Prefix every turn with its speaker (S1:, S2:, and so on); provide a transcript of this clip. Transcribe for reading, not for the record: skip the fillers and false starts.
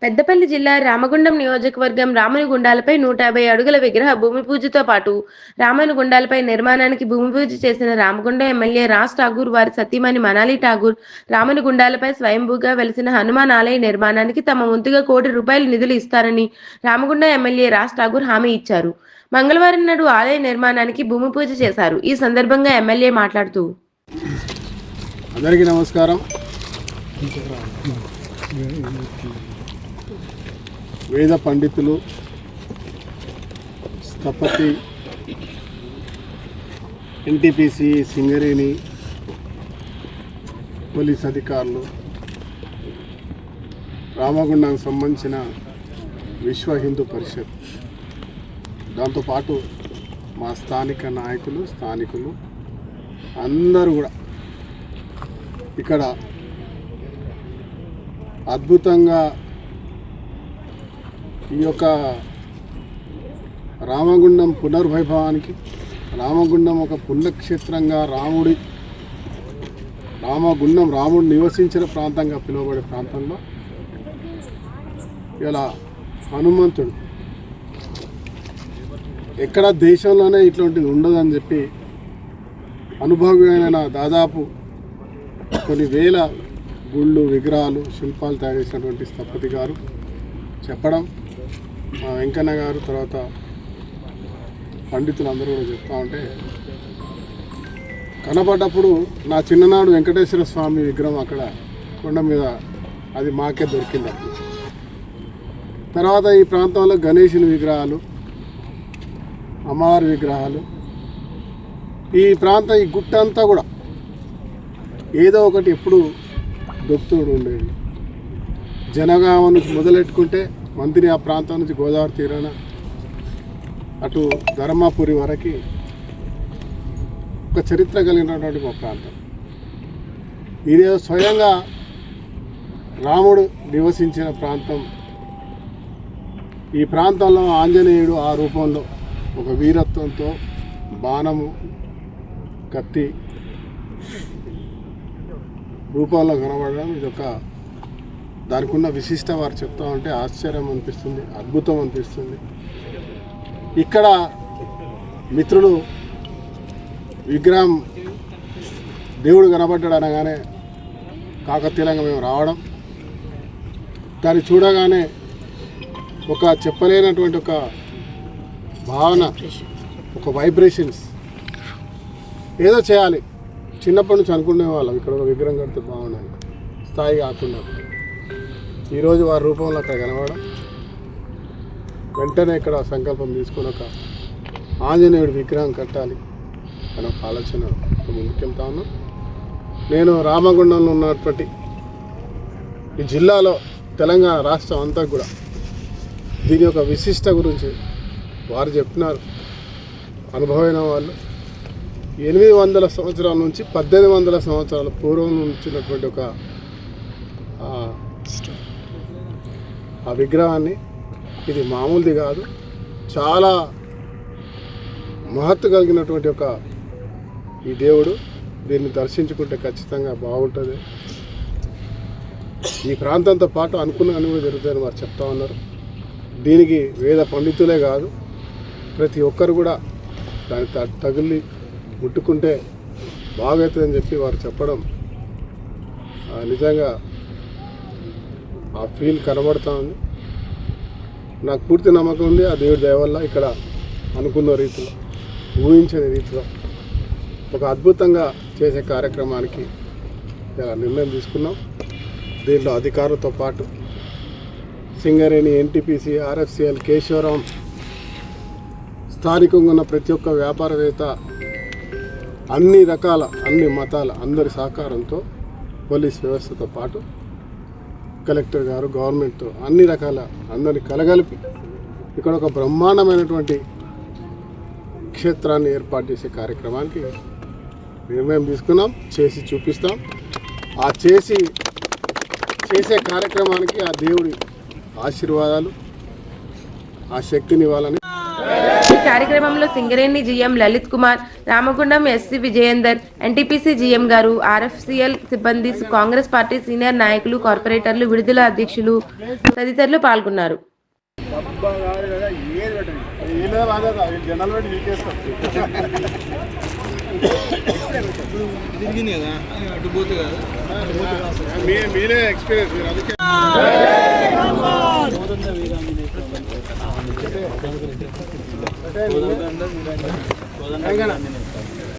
S1: పెద్దపల్లి జిల్లా రామగుండం నియోజకవర్గం రాముని గుండాలపై 150 అడుగుల విగ్రహ భూమి పూజతో పాటు రాముని గుండాలపై నిర్మాణానికి భూమి పూజ చేసిన రామగుండం ఎమ్మెల్యే రాజ్ ఠాగూర్ వారి సతీమణి మనాలి ఠాగూర్ రాముని గుండాలపై స్వయంభూగా వెలిసిన హనుమాన్ ఆలయ నిర్మాణానికి తమ వంతుగా ₹1 కోటి నిధులు ఇస్తారని రామగుండం ఎమ్మెల్యే రాజ్ ఠాగూర్ హామీ ఇచ్చారు. మంగళవారం నాడు ఆలయ నిర్మాణానికి భూమి పూజ చేశారు. ఈ సందర్భంగా ఎమ్మెల్యే మాట్లాడుతూ
S2: అందరికీ నమస్కారం. వేద పండితులు, స్థపతి, ఎన్టీపీసీ, సింగరేణి, పోలీస్ అధికారులు, రామగుండానికి సంబంధించిన విశ్వ హిందూ పరిషత్, దాంతోపాటు మా స్థానిక నాయకులు, స్థానికులు అందరూ కూడా ఇక్కడ అద్భుతంగా ఈ యొక్క రామగుండం పునర్వైభవానికి, రామగుండం ఒక పుణ్యక్షేత్రంగా రాముడు నివసించిన ప్రాంతంగా పిలువబడే ప్రాంతంలో ఇలా హనుమంతుడు ఎక్కడ దేశంలోనే ఇట్లాంటిది ఉండదని చెప్పి అనుభవమైన దాదాపు కొన్ని వేల గుళ్ళు, విగ్రహాలు, శిల్పాలు తయారు చేసినటువంటి స్థపతి గారు చెప్పడం, మా వెంకన్న గారు, తర్వాత పండితులు అందరూ కూడా చెప్తా ఉంటే కనపడ్డప్పుడు నా చిన్ననాడు వెంకటేశ్వర స్వామి విగ్రహం అక్కడ కొండ మీద అది మాకే దొరికింది. అప్పుడు తర్వాత ఈ ప్రాంతంలో గణేశుని విగ్రహాలు, అమ్మవారి విగ్రహాలు, ఈ ప్రాంతం, ఈ గుట్ట అంతా కూడా ఏదో ఒకటి ఎప్పుడు దొక్కుతూడు ఉండేది. జనగామ నుంచి మొదలెట్టుకుంటే మంత్రి ఆ ప్రాంతం నుంచి గోదావరి తీరాన అటు ధర్మాపురి వరకు ఒక చరిత్ర కలిగినటువంటి ఒక ప్రాంతం. ఇది స్వయంగా రాముడు నివసించిన ప్రాంతం. ఈ ప్రాంతంలో ఆంజనేయుడు ఆ రూపంలో ఒక వీరత్వంతో బాణము, కత్తి రూపంలో కనబడడం, ఇదొక దానికి ఉన్న విశిష్ట వారు చెప్తా ఉంటే ఆశ్చర్యం అనిపిస్తుంది, అద్భుతం అనిపిస్తుంది. ఇక్కడ మిత్రులు విగ్రహం దేవుడు కనబడ్డాడు అనగానే కాకతీయంగా మేము రావడం, దాన్ని చూడగానే ఒక చెప్పలేనటువంటి ఒక భావన, ఒక వైబ్రేషన్స్, ఏదో చేయాలి. చిన్నప్పటి నుంచి అనుకునే వాళ్ళం ఇక్కడ ఒక విగ్రహం కడితే బాగుండాలి, స్థాయి కాకుండా. ఈరోజు వారి రూపంలో అక్కడ కనబడడం, వెంటనే ఇక్కడ సంకల్పం తీసుకొని ఒక ఆంజనేయుడి విగ్రహం కట్టాలి అని ఒక ఆలోచన ముందుకెళ్తా ఉన్నాం. నేను రామగుండంలో ఉన్నటువంటి ఈ జిల్లాలో, తెలంగాణ రాష్ట్రం అంతా కూడా దీని యొక్క విశిష్ట గురించి వారు చెప్తున్నారు. అనుభవమైన వాళ్ళు 800 సంవత్సరాల నుంచి 1800 సంవత్సరాల పూర్వం నుంచినటువంటి ఒక ఆ విగ్రహాన్ని, ఇది మామూలుది కాదు, చాలా మహత్తు కలిగినటువంటి ఒక ఈ దేవుడు. దీన్ని దర్శించుకుంటే ఖచ్చితంగా బాగుంటుంది. ఈ ప్రాంతంతో పాటు అనుకున్నవన్నీ కూడా జరుగుతాయని వారు చెప్తా ఉన్నారు. దీనికి వేద పండితులే కాదు, ప్రతి ఒక్కరు కూడా దాన్ని తగిలి ముట్టుకుంటే బాగవుతుందని చెప్పి వారు చెప్పడం నిజంగా ఆ ఫీల్ కనబడుతూ ఉంది. నాకు పూర్తి నమ్మకం ఉంది ఆ దేవుడి దయ వల్ల ఇక్కడ అనుకున్న రీతిలో, ఊహించని రీతిలో ఒక అద్భుతంగా చేసే కార్యక్రమానికి ఇలా నిర్ణయం తీసుకున్నాం. దీంట్లో అధికారులతో పాటు సింగరేణి, ఎన్టీపీసీ, ఆర్ఎఫ్సిఎల్, కేశవరాం, స్థానికంగా ఉన్న ప్రతి ఒక్క వ్యాపారవేత్త, అన్ని రకాల, అన్ని మతాల అందరి సహకారంతో, పోలీస్ వ్యవస్థతో పాటు కలెక్టర్ గారు, గవర్నమెంట్తో అన్ని రకాల అందరినీ కలగలిపి ఇక్కడ ఒక బ్రహ్మాండమైనటువంటి క్షేత్రాన్ని ఏర్పాటు చేసే కార్యక్రమానికి నిర్ణయం తీసుకున్నాం. చేసి చూపిస్తాం. ఆ చేసే కార్యక్రమానికి ఆ దేవుడి ఆశీర్వాదాలు, ఆ శక్తిని ఇవ్వాలని
S1: కార్యక్రమంలో Singareni GM Lalit Kumar, Ramagundam SC Vijayender, NTPC GM గారు, ఆర్ఎఫ్సిఎల్ సిబ్బంది, కాంగ్రెస్ పార్టీ సీనియర్ నాయకులు, కార్పొరేటర్లు, విడుదల అధ్యక్షులు తదితరులు పాల్గొన్నారు.
S2: మీరే ఎక్స్పీరియన్స్ అందుకే